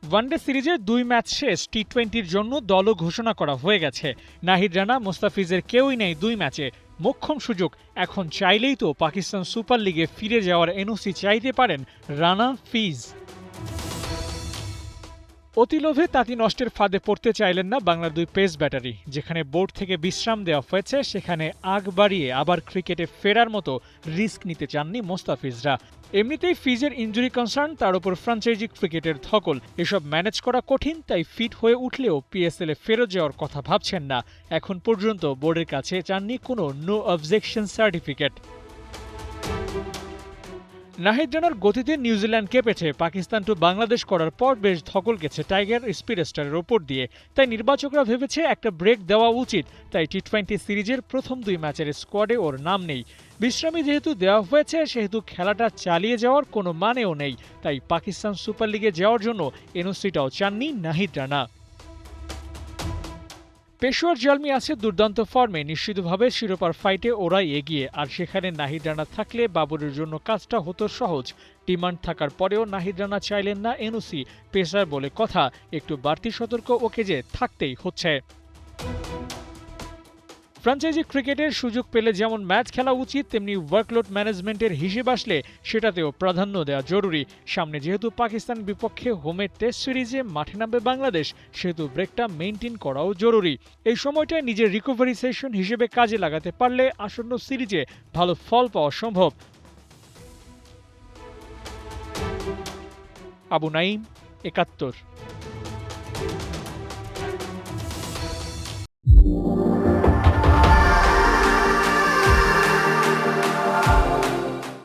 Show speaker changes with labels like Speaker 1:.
Speaker 1: One day সিরিজের ২ match শেষ, টি-20-র জন্য দলও ঘোষণা করা হয়ে গেছে। নাহিদ রানা, মোস্তাফিজের কেউই নেই ২ ম্যাচে। মোক্ষম সুযোগ, এখন চাইলেই তো পাকিস্তান সুপার লিগে ফিরে যাওয়ার এনওসি চাইতে পারেন রানা, ফিজ। অতি লোভে তাঁতি নষ্টের ফাঁদে পড়তে চাইলেন না বাংলার ২ পেস ব্যাটারি। যেখানে বোর্ড থেকে বিশ্রাম দেওয়া হয়েছে, সেখানে আগ বাড়িয়ে আবার ক্রিকেটে ফেরার মতো রিস্ক নিতে চাননি মোস্তাফিজরা। এমনিতেই ফিজের ইনজুরি কনসার্ন, তার উপর ফ্র্যাঞ্চাইজি ক্রিকেটের ধকল, এসব ম্যানেজ করা কঠিন। তাই ফিট হয়ে উঠলেও পিএসএল এ ফেরত যাওয়ার কথা ভাবছেন না। এখন পর্যন্ত বোর্ডের কাছে চাননি কোনো নো অবজেকশন সার্টিফিকেট। নাহিদ রানার গতিতে নিউজিল্যান্ড কেঁপেছে। পাকিস্তান টু বাংলাদেশ করার পর বেশ ধকল গেছে টাইগার স্পিড স্টারের ওপর দিয়ে। তাই নির্বাচকরা ভেবেছে একটা ব্রেক দেওয়া উচিত। তাই টি-20 সিরিজের প্রথম ২ ম্যাচের স্কোয়াডে ওর নাম নেই। বিশ্রামী যেহেতু দেওয়া হয়েছে, সেহেতু খেলাটা চালিয়ে যাওয়ার কোনো মানেও নেই। তাই পাকিস্তান সুপার লিগে যাওয়ার জন্য এনওসিটাও চাননি নাহিদ রানা। পেশোয়ার জালমি আছে দুর্দান্ত ফর্মে, নিশ্চিতভাবে শিরোপার ফাইটে ওরাই এগিয়ে। আর সেখানে নাহিদ রানা থাকলে বাবরের জন্য কাজটা হতো সহজ। ডিমান্ড থাকার পরেও নাহিদ রানা চাইলেন না এনওসি। পেসার বলে কথা, একটু বাড়তি সতর্ক ওকে যে থাকতেই হচ্ছে। ফ্র্যাঞ্চাইজি ক্রিকেটের সুযোগ পেলে যেমন ম্যাচ খেলা উচিত, তেমনি ওয়ার্কলোড ম্যানেজমেন্টের হিসেব আসলে সেটাতেও প্রাধান্য দেওয়া জরুরি। সামনে যেহেতু পাকিস্তান বিপক্ষে হোমের টেস্ট সিরিজে মাঠে নামবে বাংলাদেশ, সেহেতু ব্রেকটা মেইনটেইন করাও জরুরি। এই সময়টায় নিজের রিকভারি সেশন হিসেবে কাজে লাগাতে পারলে আসন্ন সিরিজে ভালো ফল পাওয়া সম্ভব। আবু নাঈম, ৭১।